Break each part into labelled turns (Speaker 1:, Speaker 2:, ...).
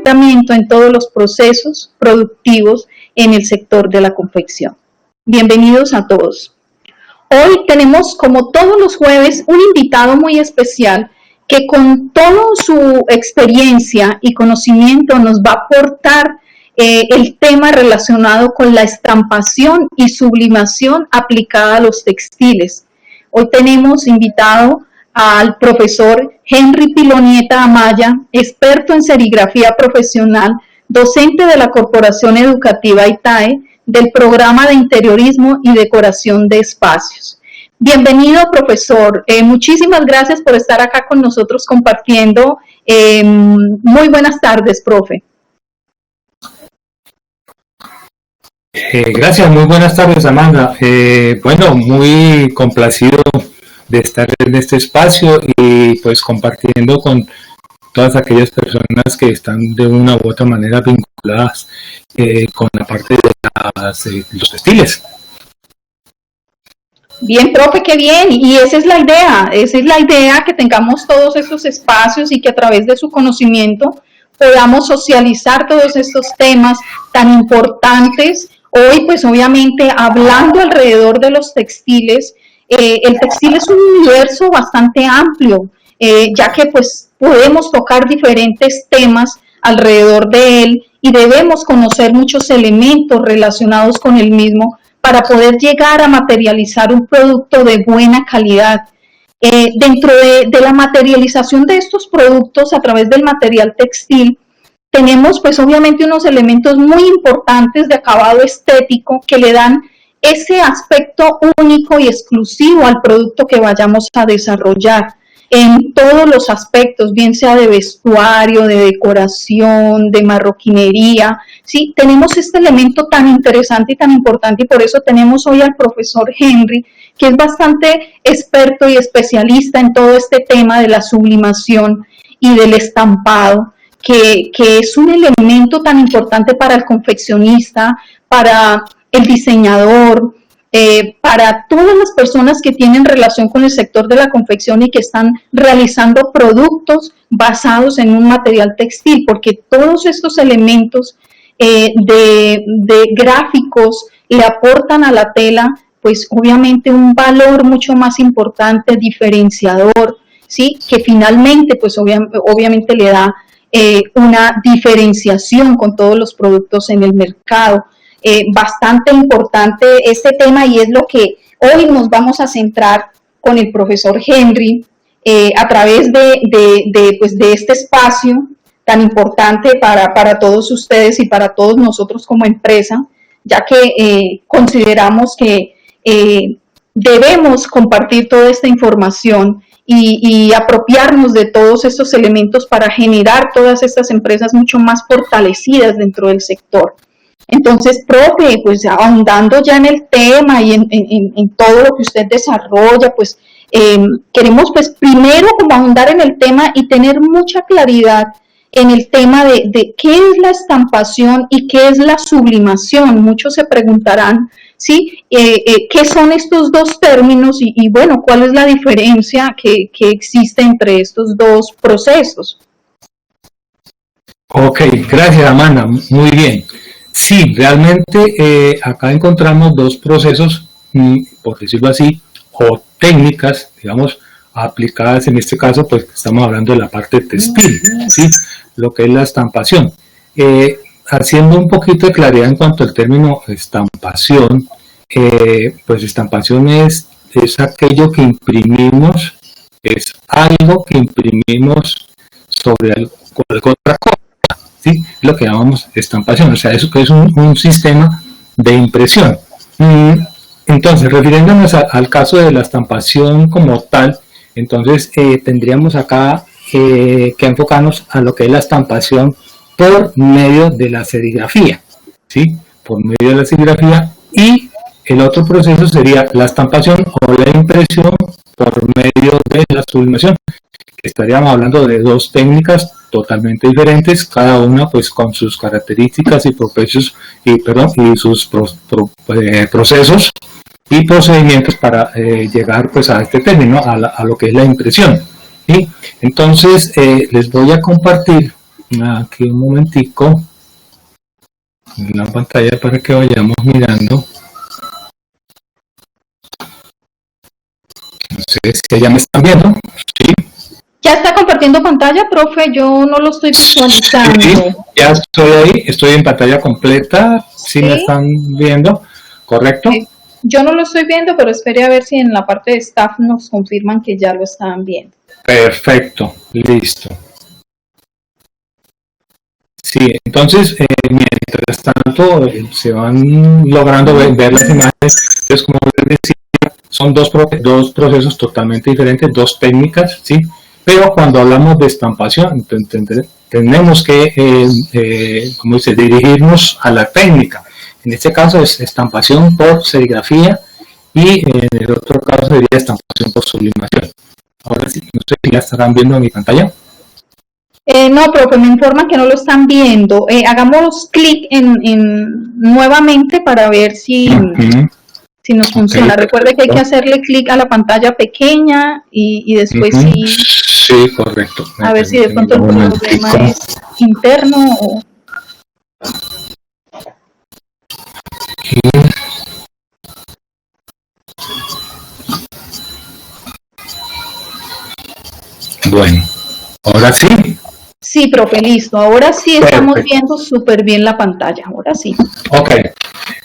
Speaker 1: comportamiento en todos los procesos productivos en el sector de la confección. Bienvenidos a todos. Hoy tenemos, como todos los jueves, un invitado muy especial que con toda su experiencia y conocimiento nos va a aportar el tema relacionado con la estampación y sublimación aplicada a los textiles. Hoy tenemos invitado al profesor Henry Pilonieta Amaya, experto en serigrafía profesional, docente de la Corporación Educativa ITAE, del programa de interiorismo y decoración de espacios. Bienvenido, profesor. Muchísimas gracias por estar acá con nosotros compartiendo. Muy buenas tardes, profe.
Speaker 2: Gracias, muy buenas tardes, Amanda. Bueno, muy complacido de estar en este espacio y pues compartiendo con todas aquellas personas que están de una u otra manera vinculadas con la parte de los textiles.
Speaker 1: Bien, profe, qué bien, y esa es la idea, que tengamos todos estos espacios y que a través de su conocimiento podamos socializar todos estos temas tan importantes. Hoy, pues obviamente, hablando alrededor de los textiles, el textil es un universo bastante amplio, ya que pues podemos tocar diferentes temas alrededor de él y debemos conocer muchos elementos relacionados con el mismo para poder llegar a materializar un producto de buena calidad. Dentro de la materialización de estos productos a través del material textil, tenemos pues obviamente unos elementos muy importantes de acabado estético que le dan ese aspecto único y exclusivo al producto que vayamos a desarrollar en todos los aspectos, bien sea de vestuario, de decoración, de marroquinería, ¿sí? Tenemos este elemento tan interesante y tan importante y por eso tenemos hoy al profesor Henry, que es bastante experto y especialista en todo este tema de la sublimación y del estampado, que es un elemento tan importante para el confeccionista, para el diseñador, para todas las personas que tienen relación con el sector de la confección y que están realizando productos basados en un material textil, porque todos estos elementos de gráficos le aportan a la tela, pues obviamente un valor mucho más importante, diferenciador, ¿sí? Que finalmente, pues obviamente le da una diferenciación con todos los productos en el mercado. Bastante importante este tema y es lo que hoy nos vamos a centrar con el profesor Henry a través de este espacio tan importante para todos ustedes y para todos nosotros como empresa, ya que consideramos que debemos compartir toda esta información y apropiarnos de todos estos elementos para generar todas estas empresas mucho más fortalecidas dentro del sector. Entonces, profe, pues ahondando ya en el tema y en todo lo que usted desarrolla, pues queremos pues primero como ahondar en el tema y tener mucha claridad en el tema de qué es la estampación y qué es la sublimación. Muchos se preguntarán, ¿sí? ¿Qué son estos dos términos y bueno, cuál es la diferencia que existe entre estos dos procesos?
Speaker 2: Ok, gracias, Amanda, muy bien. Sí, realmente acá encontramos dos procesos, por decirlo así, o técnicas, digamos, aplicadas en este caso, pues estamos hablando de la parte textil, ¿sí? Lo que es la estampación. Haciendo un poquito de claridad en cuanto al término estampación, pues estampación es aquello que imprimimos, es algo que imprimimos sobre otra cosa. ¿Sí? Lo que llamamos estampación, o sea, eso que es un sistema de impresión. Entonces, refiriéndonos al caso de la estampación como tal, entonces tendríamos acá que enfocarnos a lo que es la estampación por medio de la serigrafía, ¿sí? Por medio de la serigrafía, y el otro proceso sería la estampación o la impresión por medio de la sublimación. Estaríamos hablando de dos técnicas totalmente diferentes, cada una pues con sus características y procesos y sus procesos y procedimientos para llegar pues a este término, a lo que es la impresión. ¿Sí? Entonces les voy a compartir aquí un momentico en la pantalla para que vayamos mirando. No sé si ya me están viendo. Sí.
Speaker 1: ¿Ya está compartiendo pantalla, profe? Yo no lo estoy visualizando.
Speaker 2: Sí, ya estoy ahí, estoy en pantalla completa. ¿Sí me están viendo? ¿Correcto?
Speaker 1: Yo no lo estoy viendo, pero espere a ver si en la parte de staff nos confirman que ya lo están viendo.
Speaker 2: Perfecto, listo. Sí, entonces, mientras tanto, se van logrando ver las imágenes. Entonces, como les decía, son dos procesos totalmente diferentes, dos técnicas, ¿sí? Pero cuando hablamos de estampación, tenemos que, como dice, dirigirnos a la técnica. En este caso es estampación por serigrafía y en el otro caso sería estampación por sublimación. Ahora sí, no sé si ya estarán viendo en mi pantalla.
Speaker 1: No, profe, me informan que no lo están viendo. Hagamos clic nuevamente para ver si nos funciona.
Speaker 2: Okay.
Speaker 1: Recuerde que hay que hacerle clic a la pantalla pequeña y después sí.
Speaker 2: Sí, correcto.
Speaker 1: A ver si de pronto el problema es interno o...
Speaker 2: Aquí. Bueno, ahora sí.
Speaker 1: Sí, profe, listo. Ahora sí estamos viendo súper bien la pantalla. Ahora sí.
Speaker 2: Ok.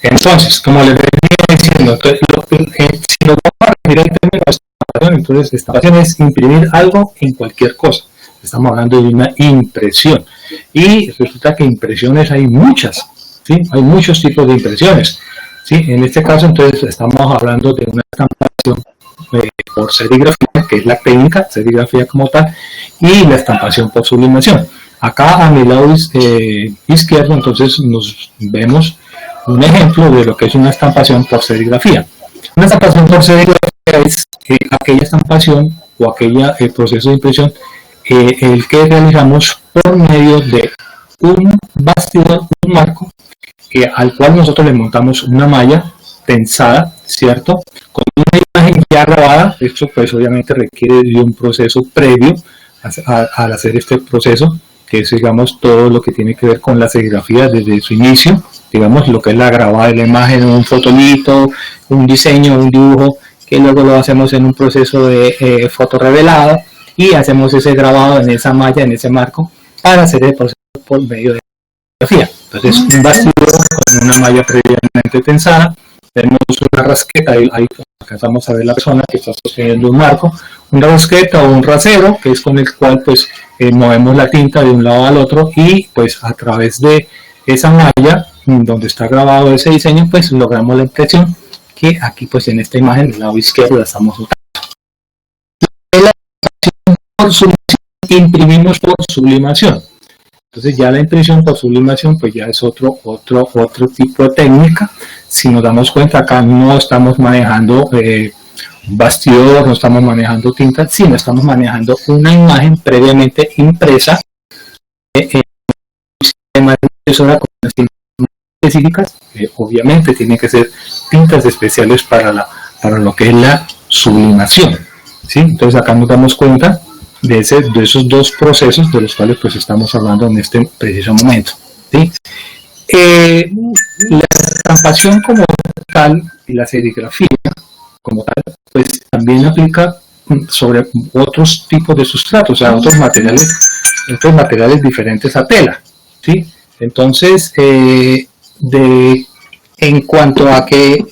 Speaker 2: Entonces, como les venía diciendo, si nos vamos a referir al término de estampación, entonces estampación es imprimir algo en cualquier cosa. Estamos hablando de una impresión. Y resulta que impresiones hay muchas, ¿sí? Hay muchos tipos de impresiones, ¿sí? En este caso, entonces, estamos hablando de una estampación por serigrafía, que es la técnica, serigrafía como tal, y la estampación por sublimación. Acá a mi lado izquierdo, entonces, nos vemos un ejemplo de lo que es una estampación por serigrafía. Una estampación por serigrafía es aquella estampación o aquella proceso de impresión el que realizamos por medio de un bastidor, un marco, al cual nosotros le montamos una malla tensada, ¿cierto? Con una imagen ya grabada. Esto pues obviamente requiere de un proceso previo al hacer este proceso, que es, digamos, todo lo que tiene que ver con la serigrafía desde su inicio, digamos, lo que es la grabada de la imagen, un fotolito, un diseño, un dibujo, que luego lo hacemos en un proceso de fotorrevelado y hacemos ese grabado en esa malla, en ese marco, para hacer el proceso por medio de la serigrafía. Entonces, un bastidor con una malla previamente tensada, tenemos una rasqueta, ahí alcanzamos a ver la persona que está sosteniendo un marco, una rasqueta o un rasero, que es con el cual pues movemos la tinta de un lado al otro y pues a través de esa malla donde está grabado ese diseño pues logramos la impresión que aquí pues en esta imagen del lado izquierdo la estamos usando. Imprimimos por sublimación. Entonces ya la impresión por sublimación pues ya es otro tipo de técnica. Si nos damos cuenta, acá no estamos manejando bastidor, no estamos manejando tinta, sino estamos manejando una imagen previamente impresa en un sistema de impresora con unas tintas específicas, obviamente tienen que ser tintas especiales para lo que es la sublimación, ¿sí? Entonces acá nos damos cuenta de esos dos procesos de los cuales pues estamos hablando en este preciso momento, ¿sí? La estampación como tal y la serigrafía como tal pues también aplica sobre otros tipos de sustratos, o sea, otros materiales diferentes a tela, ¿sí? Entonces en cuanto a que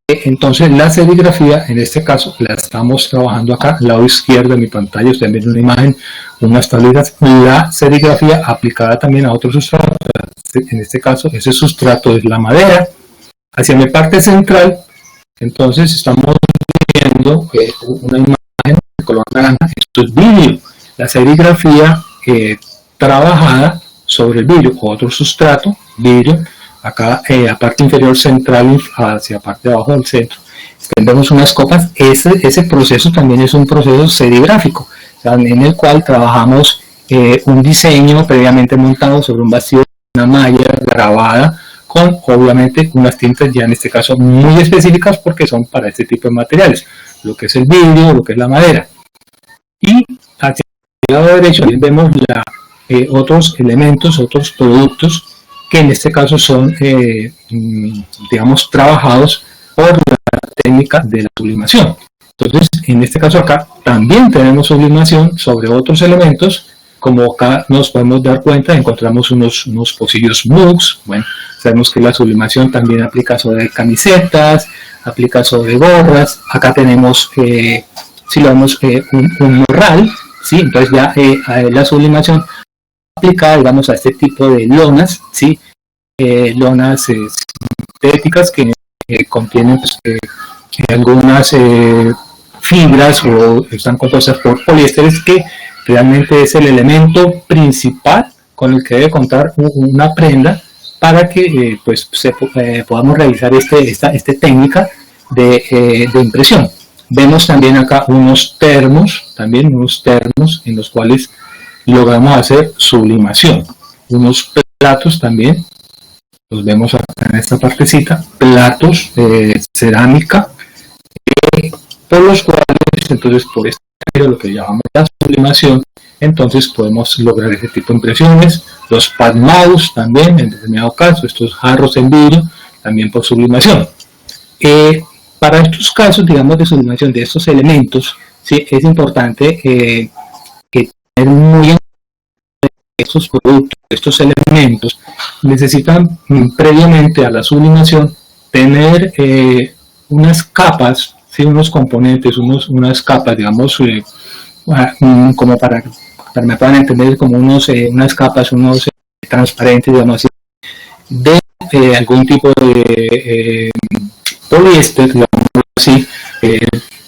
Speaker 2: entonces la serigrafía, en este caso, la estamos trabajando acá, al lado izquierdo de mi pantalla, ustedes ven una imagen, unas tabletas, la serigrafía aplicada también a otros sustratos, en este caso, ese sustrato es la madera. Hacia mi parte central, entonces estamos viendo una imagen de color naranja, esto es vidrio, la serigrafía trabajada sobre el vidrio, otro sustrato, vidrio. Acá, a parte inferior central hacia parte de abajo del centro, vemos unas copas. Ese proceso también es un proceso serigráfico, o sea, en el cual trabajamos un diseño previamente montado sobre un bastidor, una malla grabada, con obviamente unas tintas ya en este caso muy específicas porque son para este tipo de materiales, lo que es el vidrio, lo que es la madera. Y hacia lado derecho también vemos otros elementos, otros productos que en este caso son, digamos, trabajados por la técnica de la sublimación. Entonces, en este caso acá también tenemos sublimación sobre otros elementos, como acá nos podemos dar cuenta, encontramos unos pocillos mugs. Bueno, sabemos que la sublimación también aplica sobre camisetas, aplica sobre gorras. Acá tenemos, si lo vemos, un morral, ¿sí? Entonces ya la sublimación aplicada, digamos, a este tipo de lonas, ¿sí? Lonas sintéticas que contienen pues, algunas fibras o están compuestas por poliésteres, que realmente es el elemento principal con el que debe contar una prenda para que pues, podamos realizar esta técnica de impresión. Vemos también acá unos termos en los cuales logramos hacer sublimación. Unos platos también, los vemos acá en esta partecita, platos de cerámica, por los cuales, entonces, por este medio, lo que llamamos la sublimación, entonces podemos lograr este tipo de impresiones. Los pad mouse también, en determinado caso, estos jarros en vidrio, también por sublimación. Para estos casos, digamos, de sublimación de estos elementos, sí, es importante tener muy en cuenta estos productos, estos elementos, necesitan previamente a la sublimación tener unas capas, ¿sí? Unos componentes, unas capas, digamos, como para que me puedan entender, como unas capas, unos transparentes, digamos así, de algún tipo de poliéster, digamos así,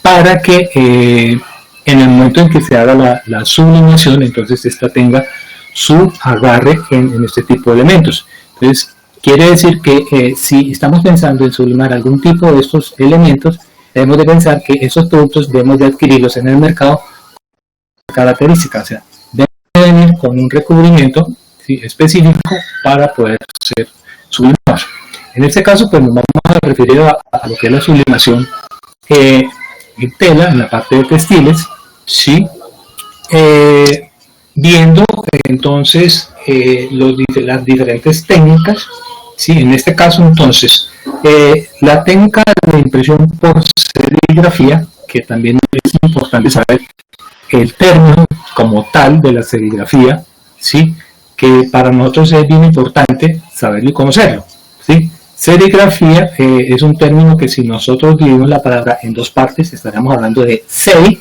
Speaker 2: para que en el momento en que se haga la sublimación, entonces esta tenga su agarre en este tipo de elementos. Entonces, quiere decir que si estamos pensando en sublimar algún tipo de estos elementos, debemos de pensar que esos productos debemos de adquirirlos en el mercado con características, o sea, deben venir con un recubrimiento, ¿sí?, específico para poder ser sublimados. En este caso, pues nos vamos a referir a lo que es la sublimación en tela, en la parte de textiles, ¿sí? Viendo entonces las diferentes técnicas, ¿sí? En este caso, entonces, la técnica de impresión por serigrafía, que también es importante saber el término como tal de la serigrafía, ¿sí?, que para nosotros es bien importante saberlo y conocerlo, ¿sí? Serigrafía es un término que, si nosotros dividimos la palabra en dos partes, estaríamos hablando de seri.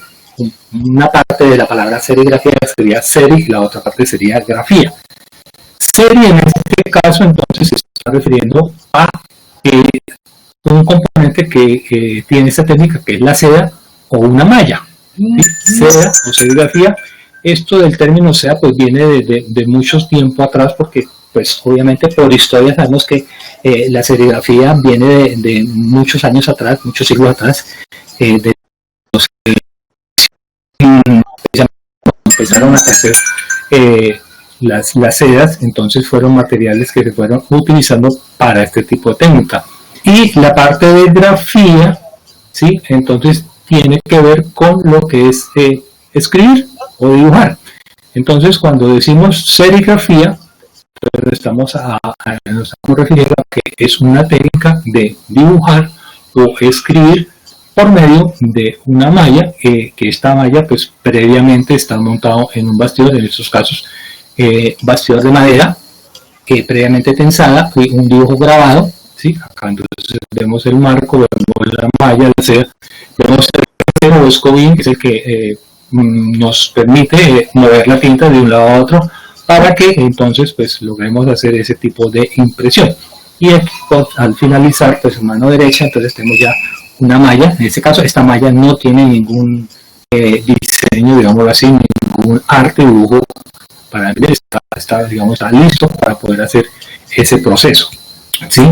Speaker 2: Una parte de la palabra serigrafía sería seri y la otra parte sería grafía. Seri en este caso entonces se está refiriendo a un componente que tiene esta técnica, que es la seda o una malla, ¿sí? Seda o serigrafía. Esto del término seda pues viene de mucho tiempo atrás, porque pues obviamente por historia sabemos que la serigrafía viene de muchos años atrás, muchos siglos atrás, de los que empezaron a hacer las sedas. Entonces fueron materiales que se fueron utilizando para este tipo de técnica. Y la parte de grafía, ¿sí?, entonces tiene que ver con lo que es escribir o dibujar. Entonces, cuando decimos serigrafía, pues nos estamos refiriendo a que es una técnica de dibujar o escribir por medio de una malla, que esta malla pues previamente está montado en un bastidor, en estos casos bastidor de madera, previamente tensada, y un dibujo grabado, ¿sí? Acá entonces vemos el marco, vemos la malla, la seda, vemos el escobín, que es el que nos permite mover la tinta de un lado a otro, para que entonces pues logremos hacer ese tipo de impresión. Y aquí, al finalizar, pues en mano derecha, entonces tenemos ya una malla. En este caso, esta malla no tiene ningún diseño, digámoslo así, ningún arte, dibujo para ver, está listo para poder hacer ese proceso, ¿sí?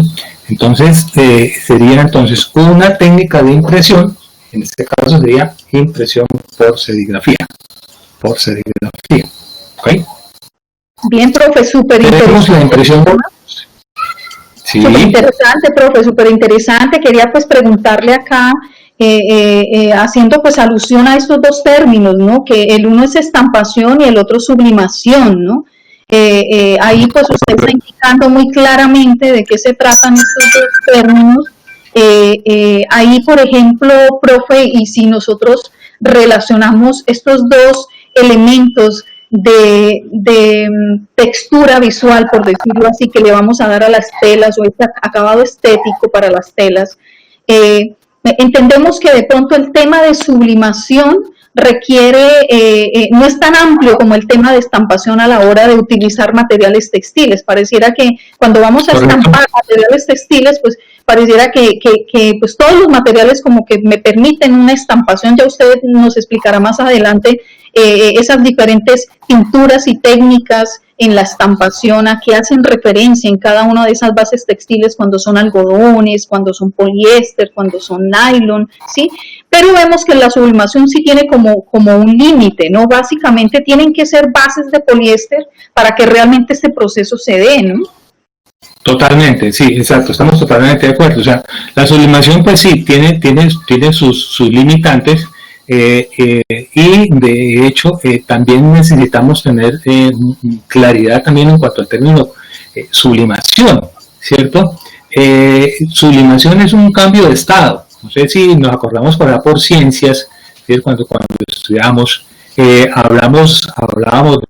Speaker 2: Entonces, sería entonces una técnica de impresión. En este caso sería impresión por serigrafía. ¿Ok?
Speaker 1: Bien, profe, súper interesante.
Speaker 2: La impresión por... Sí.
Speaker 1: Súper interesante, profe, súper interesante. Quería pues preguntarle acá haciendo pues alusión a estos dos términos, ¿no? Que el uno es estampación y el otro sublimación, ¿no? Ahí pues usted está indicando muy claramente de qué se tratan estos dos términos. Ahí, por ejemplo, profe, y si nosotros relacionamos estos dos elementos de textura visual, por decirlo así, que le vamos a dar a las telas, o este acabado estético para las telas, entendemos que de pronto el tema de sublimación requiere, no es tan amplio como el tema de estampación a la hora de utilizar materiales textiles. Pareciera que cuando vamos a estampar materiales textiles, pues pareciera que pues todos los materiales como que me permiten una estampación. Ya usted nos explicará más adelante esas diferentes pinturas y técnicas en la estampación, a qué hacen referencia en cada una de esas bases textiles, cuando son algodones, cuando son poliéster, cuando son nylon, ¿sí? Pero vemos que la sublimación sí tiene como un límite, ¿no? Básicamente tienen que ser bases de poliéster para que realmente este proceso se dé, ¿no?
Speaker 2: Totalmente, sí, exacto, estamos totalmente de acuerdo. O sea, la sublimación pues sí, tiene sus limitantes, y de hecho también necesitamos tener claridad también en cuanto al término sublimación, ¿cierto? Sublimación es un cambio de estado. No sé si nos acordamos por ciencias, ¿sí? cuando estudiamos, hablábamos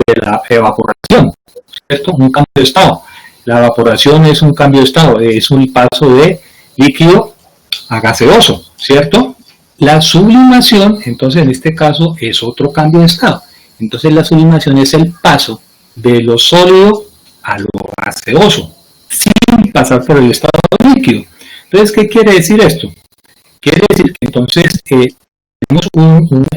Speaker 2: de la evaporación, ¿cierto? Un cambio de estado. La evaporación es un cambio de estado, es un paso de líquido a gaseoso, ¿cierto? La sublimación, entonces en este caso, es otro cambio de estado. Entonces la sublimación es el paso de lo sólido a lo gaseoso, sin pasar por el estado líquido. Entonces, ¿qué quiere decir esto? Quiere decir que entonces tenemos un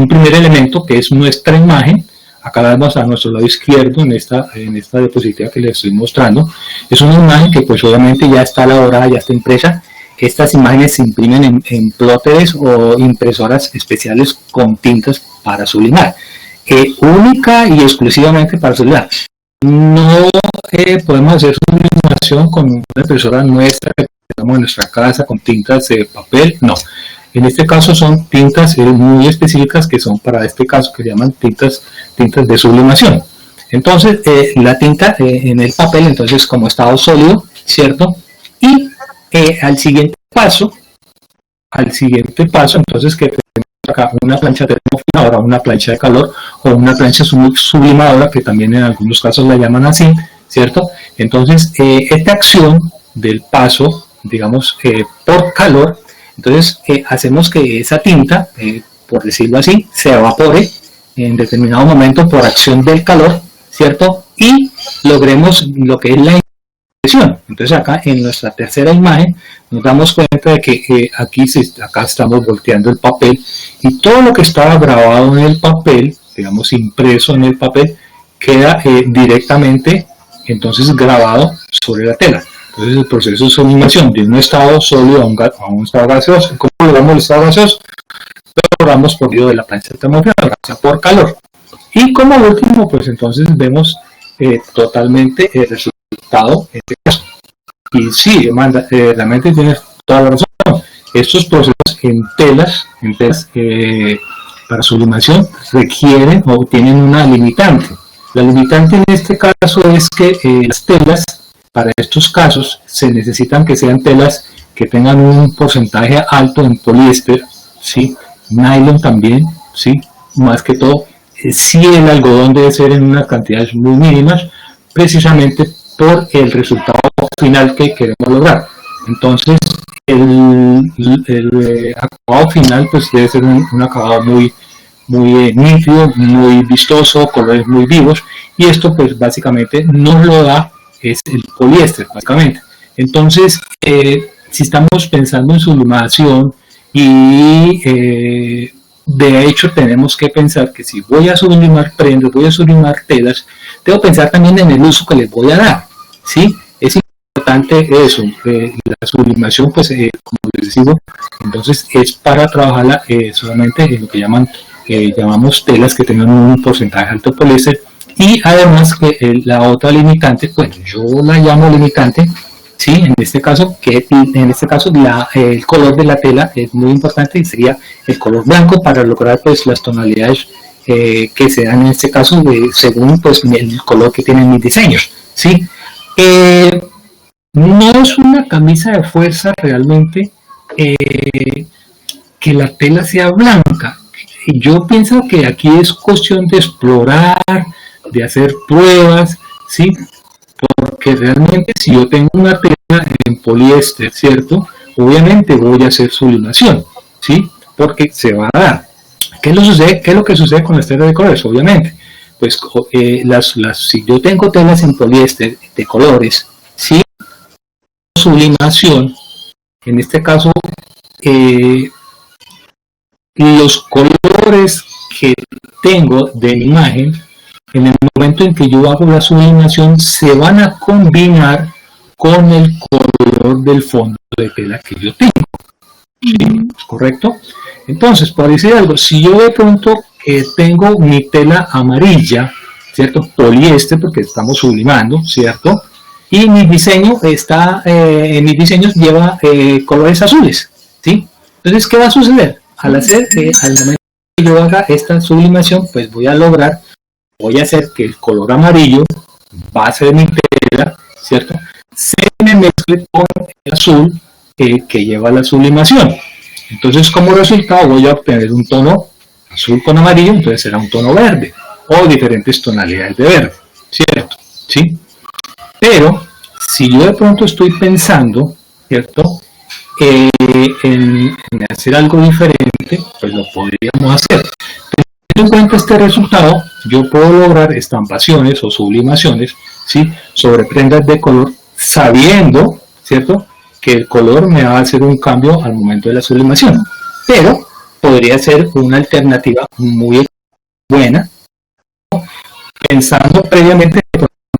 Speaker 2: primer elemento que es nuestra imagen. Acá vemos a nuestro lado izquierdo en esta diapositiva que les estoy mostrando. Es una imagen que pues obviamente ya está elaborada, ya está impresa. Estas imágenes se imprimen en plóteres o impresoras especiales con tintas para sublimar. Única y exclusivamente para sublimar. No podemos hacer sublimación con una impresora nuestra que tenemos en nuestra casa con tintas de papel, no. En este caso son tintas muy específicas que son para este caso, que se llaman tintas de sublimación. Entonces, la tinta en el papel, entonces como estado sólido, ¿cierto? Y al siguiente paso, entonces que tenemos acá una plancha termofiladora, una plancha de calor o una plancha sublimadora, que también en algunos casos la llaman así, ¿cierto? Entonces, esta acción del paso, digamos, por calor, entonces hacemos que esa tinta, por decirlo así, se evapore en determinado momento por acción del calor, ¿cierto? Y logremos lo que es la impresión. Entonces acá en nuestra tercera imagen nos damos cuenta de que acá estamos volteando el papel y todo lo que estaba grabado en el papel, digamos impreso en el papel, queda directamente entonces grabado sobre la tela. Entonces el proceso de sublimación de un estado sólido a un estado gaseoso. ¿Cómo logramos el estado gaseoso? Lo logramos por medio de la plancha termofiladora, o sea, por calor. Y como último, pues entonces vemos totalmente el resultado en este caso. Y sí, Amanda, realmente tienes toda la razón. Estos procesos en telas para sublimación requieren o tienen una limitante. La limitante en este caso es que las telas, para estos casos, se necesitan que sean telas que tengan un porcentaje alto en poliéster, ¿sí? Nylon también, ¿sí? Más que todo, sí, el algodón debe ser en unas cantidades muy mínimas, precisamente por el resultado final que queremos lograr. Entonces, el acabado final pues debe ser un acabado muy nítido, muy vistoso, colores muy vivos, y esto pues básicamente nos lo da es el poliéster, básicamente. Entonces, si estamos pensando en sublimación y de hecho tenemos que pensar que si voy a sublimar prendas, voy a sublimar telas, debo pensar también en el uso que les voy a dar, ¿sí? Es importante eso, la sublimación, pues como les digo, entonces es para trabajarla solamente en lo que llamamos telas que tengan un porcentaje alto de poliéster. Y además que la otra limitante, pues yo la llamo limitante, ¿sí? En este caso, el color de la tela es muy importante y sería el color blanco para lograr pues las tonalidades que se dan en este caso según pues el color que tienen mis diseños, ¿sí? No es una camisa de fuerza realmente que la tela sea blanca. Yo pienso que aquí es cuestión de explorar, de hacer pruebas, ¿sí? Porque realmente si yo tengo una tela en poliéster, ¿cierto? Obviamente voy a hacer sublimación, ¿sí? Porque se va a dar. ¿Qué es lo que sucede con las telas de colores? Obviamente, pues si yo tengo telas en poliéster de colores, ¿sí? Sublimación, en este caso, los colores que tengo de mi imagen, en el momento en que yo hago la sublimación, se van a combinar con el color del fondo de tela que yo tengo. ¿Sí? ¿Correcto? Entonces, por decir algo, si yo de pronto tengo mi tela amarilla, ¿cierto? Poliéster, porque estamos sublimando, ¿cierto? Y mi diseño en mis diseños lleva colores azules, ¿sí? Entonces, ¿qué va a suceder? Al momento que yo haga esta sublimación, pues voy a hacer que el color amarillo, base de mi tela, ¿cierto? Se me mezcle con el azul que lleva la sublimación. Entonces, como resultado, voy a obtener un tono azul con amarillo, entonces será un tono verde, o diferentes tonalidades de verde, ¿cierto? ¿Sí? Pero, si yo de pronto estoy pensando, ¿cierto? En hacer algo diferente, pues lo podríamos hacer. Teniendo en cuenta este resultado, yo puedo lograr estampaciones o sublimaciones, ¿sí? Sobre prendas de color, sabiendo, ¿cierto?, que el color me va a hacer un cambio al momento de la sublimación. Pero podría ser una alternativa muy buena, pensando previamente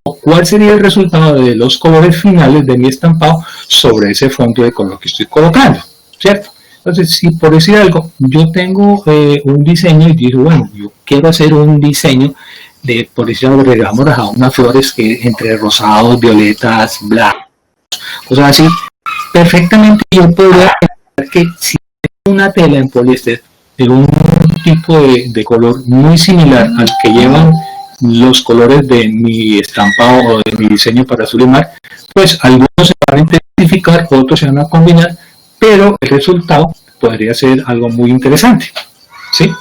Speaker 2: cuál sería el resultado de los colores finales de mi estampado sobre ese fondo de color que estoy colocando, ¿cierto? Entonces, si por decir algo, yo tengo un diseño y digo, bueno, yo quiero hacer un diseño de, por decir algo, digamos, a unas flores que entre rosados, violetas, blancos, cosas así, perfectamente yo podría pensar que si tengo una tela en poliéster de un tipo de color muy similar al que llevan los colores de mi estampado o de mi diseño para sublimar, pues algunos se van a intensificar, otros se van a combinar, pero el resultado podría ser algo muy interesante, ¿sí?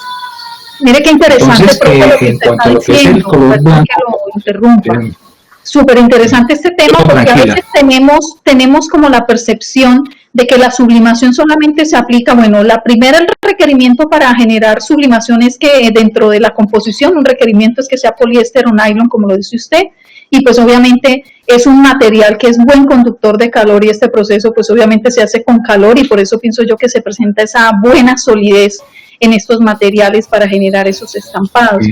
Speaker 1: Mire qué interesante.
Speaker 2: Entonces,
Speaker 1: lo que
Speaker 2: en
Speaker 1: usted
Speaker 2: cuanto a
Speaker 1: está
Speaker 2: lo que es el
Speaker 1: diciendo,
Speaker 2: color blanco,
Speaker 1: que lo interrumpa. Súper interesante este tema, porque a veces tenemos como la percepción de que la sublimación solamente se aplica, bueno, el requerimiento para generar sublimación es que dentro de la composición, un requerimiento es que sea poliéster o nylon, como lo dice usted, y pues obviamente es un material que es buen conductor de calor y este proceso pues obviamente se hace con calor y por eso pienso yo que se presenta esa buena solidez en estos materiales para generar esos estampados.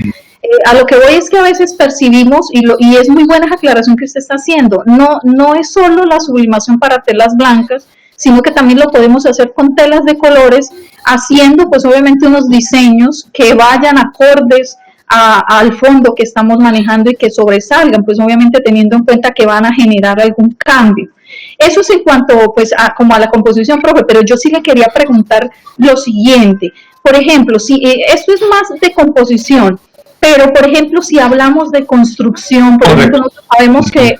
Speaker 1: A lo que voy es que a veces percibimos, y es muy buena esa aclaración que usted está haciendo, no es solo la sublimación para telas blancas, sino que también lo podemos hacer con telas de colores, haciendo pues obviamente unos diseños que vayan acordes al fondo que estamos manejando y que sobresalgan, pues obviamente teniendo en cuenta que van a generar algún cambio. Eso es en cuanto pues como a la composición, profe, pero yo sí le quería preguntar lo siguiente. Por ejemplo, si esto es más de composición, pero por ejemplo, si hablamos de construcción, por ejemplo, nosotros sabemos que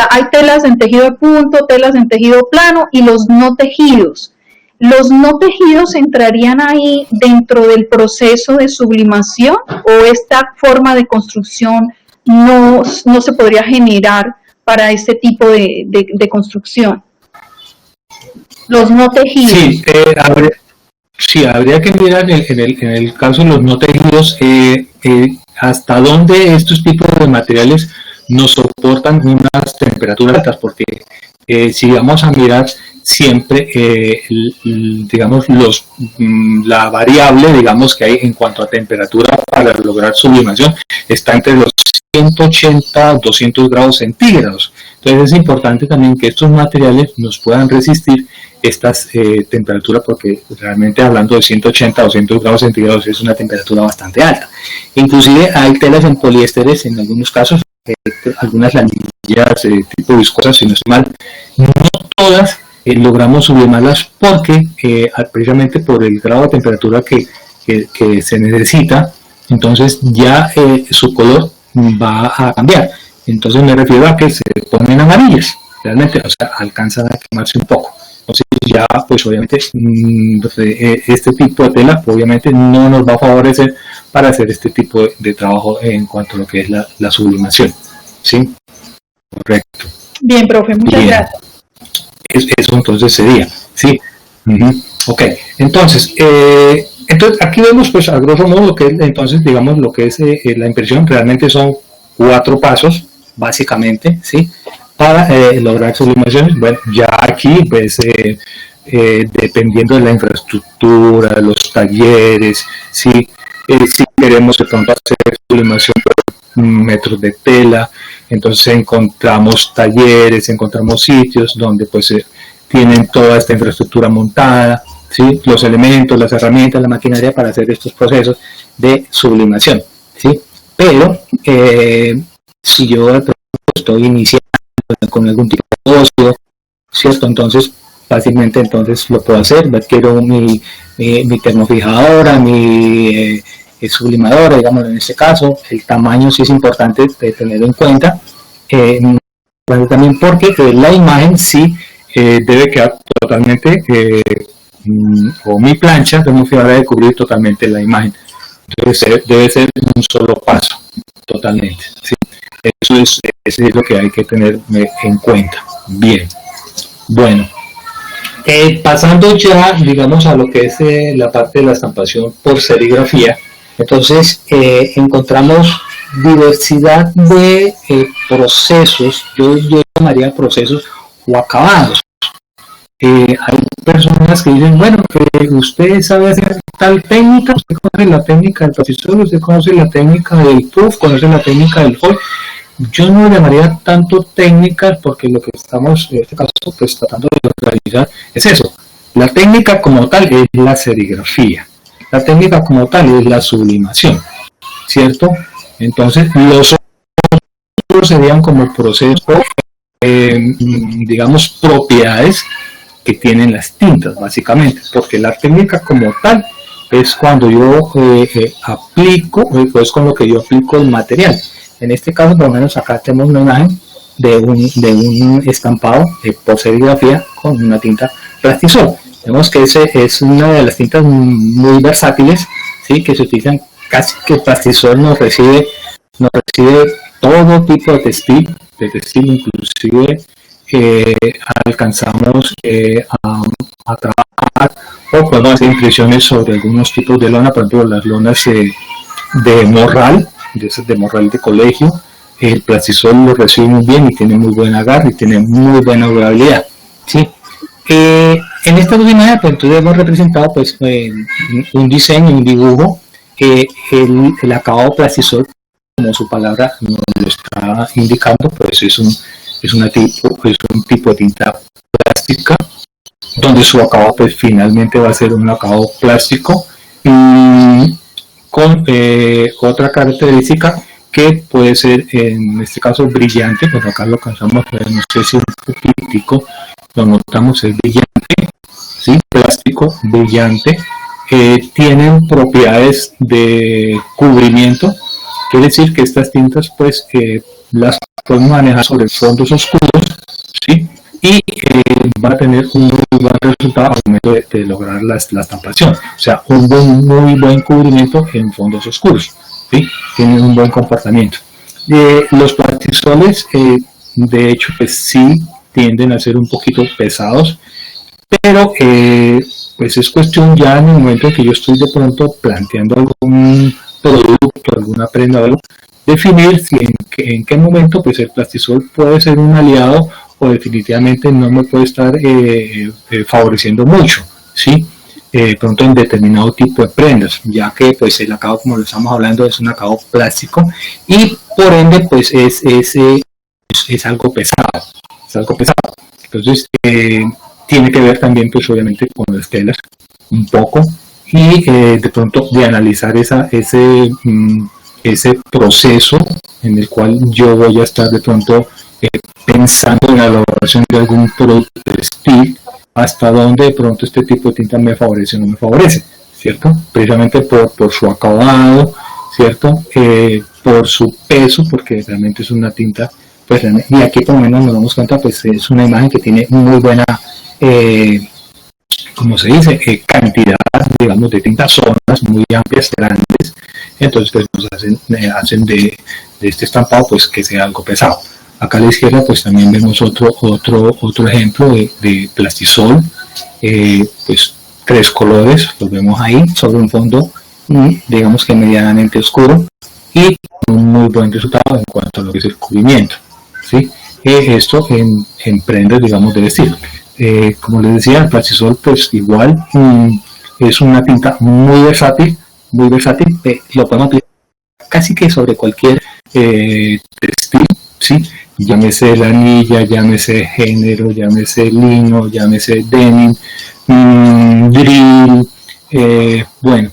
Speaker 1: hay telas en tejido de punto, telas en tejido plano y los no tejidos. ¿Los no tejidos entrarían ahí dentro del proceso de sublimación o esta forma de construcción no se podría generar para este tipo de construcción? Los no tejidos.
Speaker 2: Sí, habría que mirar en el caso de los no tejidos hasta dónde estos tipos de materiales nos soportan unas temperaturas altas, porque si vamos a mirar siempre, digamos, la variable, digamos, que hay en cuanto a temperatura para lograr sublimación está entre los 180 a 200 grados centígrados. Entonces es importante también que estos materiales nos puedan resistir estas temperaturas, porque realmente hablando de 180 a 200 grados centígrados es una temperatura bastante alta. Inclusive hay telas en poliésteres en algunos casos algunas lanillas tipo viscosas, si no estoy mal, no todas logramos sublimarlas porque precisamente por el grado de temperatura que se necesita, entonces ya su color va a cambiar. Entonces me refiero a que se ponen amarillas, realmente, o sea, alcanzan a quemarse un poco. Entonces ya, pues obviamente, este tipo de tela obviamente no nos va a favorecer para hacer este tipo de trabajo en cuanto a lo que es la sublimación. ¿Sí? Correcto.
Speaker 1: Bien, profe, muchas gracias.
Speaker 2: Eso entonces sería, ¿sí? Ok, entonces aquí vemos pues a grosso modo lo que es, entonces digamos lo que es la impresión. Realmente son 4 pasos básicamente, ¿sí? Para lograr sublimación. Bueno, ya aquí pues dependiendo de la infraestructura, los talleres, ¿sí? Si queremos de pronto hacer sublimación por metros de tela, entonces encontramos talleres, encontramos sitios donde pues tienen toda esta infraestructura montada, ¿sí? Los elementos, las herramientas, la maquinaria para hacer estos procesos de sublimación, ¿sí? Pero si yo estoy iniciando con algún tipo de negocio, ¿cierto? Entonces fácilmente entonces lo puedo hacer. Quiero mi termofijadora, mi sublimadora, digamos en este caso. El tamaño sí es importante de tener en cuenta, también porque la imagen sí debe quedar totalmente, o mi plancha termofijadora debe cubrir totalmente la imagen. Entonces debe ser un solo paso, totalmente, ¿sí? Eso es lo que hay que tener en cuenta. Bien, bueno, pasando ya, digamos, a lo que es la parte de la estampación por serigrafía. Entonces encontramos diversidad de procesos, yo llamaría procesos o acabados. Hay personas que dicen, bueno, usted sabe hacer tal técnica, usted conoce la técnica del plastisol, usted conoce la técnica del puff, conoce la técnica del foil. Yo no llamaría tanto técnicas, porque lo que estamos en este caso pues tratando de realizar es eso. La técnica como tal es la serigrafía, la técnica como tal es la sublimación, ¿cierto? Entonces los otros serían como procesos, digamos, propiedades que tienen las tintas, básicamente, porque la técnica como tal es cuando yo aplico, es con lo que yo aplico el material. En este caso, por lo menos acá tenemos una imagen de un estampado por serigrafía con una tinta plastisol. Vemos que ese es una de las tintas muy versátiles, ¿sí? Que se utilizan casi que el plastisol nos recibe todo tipo de textil inclusive alcanzamos a trabajar o podemos hacer impresiones sobre algunos tipos de lona, por ejemplo las lonas de morral, de morral de colegio. El plastisol lo recibe muy bien y tiene muy buen agarre y tiene muy buena durabilidad, ¿sí? En esta dos imágenes pues, entonces hemos representado pues, un diseño, un dibujo, el acabado plastisol, como su palabra nos lo está indicando, pues es un tipo de tinta plástica, donde su acabado pues finalmente va a ser un acabado plástico y con otra característica que puede ser en este caso brillante, pues acá lo alcanzamos, no sé si un poquitico lo notamos, es brillante, ¿sí? Plástico brillante, tienen propiedades de cubrimiento, quiere decir que estas tintas pues las podemos manejar sobre fondos oscuros, ¿sí? Y van a tener un muy buen resultado al momento de lograr la estampación, o sea, un muy buen cubrimiento en fondos oscuros, ¿sí? Tienen un buen comportamiento. Los plastisoles, de hecho, pues sí tienden a ser un poquito pesados, pero pues es cuestión ya en el momento en que yo estoy de pronto planteando algún producto, alguna prenda o algo, definir si en qué momento pues el plastisol puede ser un aliado o definitivamente no me puede estar favoreciendo mucho, ¿sí? Pronto en determinado tipo de prendas, ya que pues el acabado, como lo estamos hablando, es un acabado plástico y por ende pues es algo pesado, entonces tiene que ver también pues obviamente con las telas un poco y de pronto de analizar ese ese proceso en el cual yo voy a estar de pronto pensando en la elaboración de algún producto textil, hasta dónde de pronto este tipo de tinta me favorece o no me favorece, ¿cierto? Precisamente por su acabado, ¿cierto? Por su peso, porque realmente es una tinta, pues, y aquí por lo menos nos damos cuenta, pues es una imagen que tiene muy buena, como se dice, cantidad, digamos, de tintas, zonas muy amplias, grandes, entonces pues nos hacen de este estampado, pues que sea algo pesado. Acá a la izquierda pues también vemos otro ejemplo de Plastisol, pues 3 colores, los vemos ahí sobre un fondo digamos que medianamente oscuro y un muy buen resultado en cuanto a lo que es el cubrimiento, ¿sí? Esto en prendas, digamos, de vestir. Como les decía, el Plastisol pues igual es una tinta muy versátil, lo podemos aplicar casi que sobre cualquier textil, ¿sí? Llámese lanilla, llámese género, llámese lino, llámese denim, drill, bueno,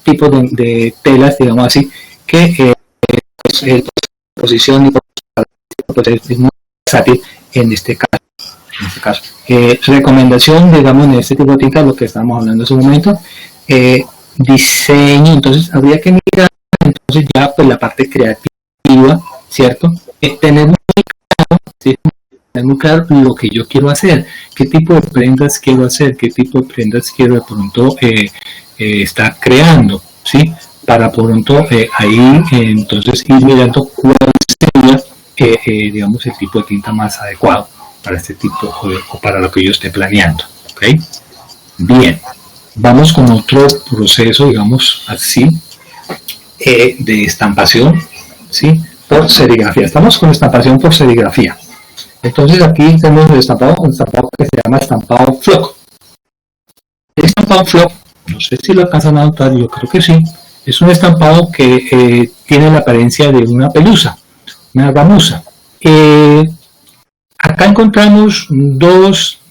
Speaker 2: tipos de telas, digamos así, que pues, posición y pues, es muy versátil en este caso. Recomendación, digamos, en este tipo de tinta, lo que estamos hablando en ese momento, diseño, entonces habría que mirar entonces ya pues la parte creativa, ¿cierto? Tener muy claro lo que yo quiero hacer, qué tipo de prendas quiero hacer, qué tipo de prendas quiero de pronto estar creando, ¿sí? Para pronto ahí entonces ir mirando cuál sería, digamos, el tipo de tinta más adecuado para este tipo o para lo que yo esté planeando, ¿ok? Bien, vamos con otro proceso, digamos así, de estampación, ¿sí? Por serigrafía. Estamos con estampación por serigrafía. Entonces aquí tenemos un estampado que se llama estampado flock. El estampado flock, no sé si lo alcanzan a notar, yo creo que sí, es un estampado que tiene la apariencia de una pelusa, una gamuza. Acá encontramos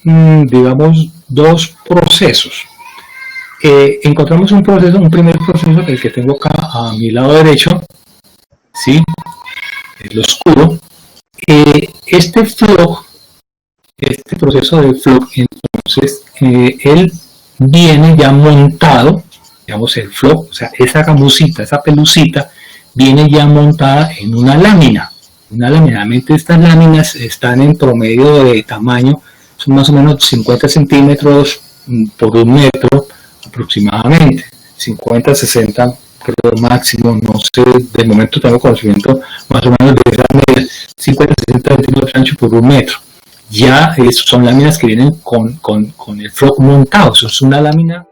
Speaker 2: digamos, dos procesos. Encontramos un primer proceso, el que tengo acá a mi lado derecho, ¿sí? El oscuro. Este proceso de flock, entonces, él viene ya montado, digamos, el flock, o sea, esa gamusita, esa pelucita, viene ya montada en una lámina. Realmente estas láminas están en promedio de tamaño, son más o menos 50 centímetros por 1 metro aproximadamente, 50, 60 creo máximo, no sé, de momento tengo conocimiento más o menos de esa medida, 50, 60 centímetros ancho por 1 metro. Ya son láminas que vienen con el flock montado, eso es una lámina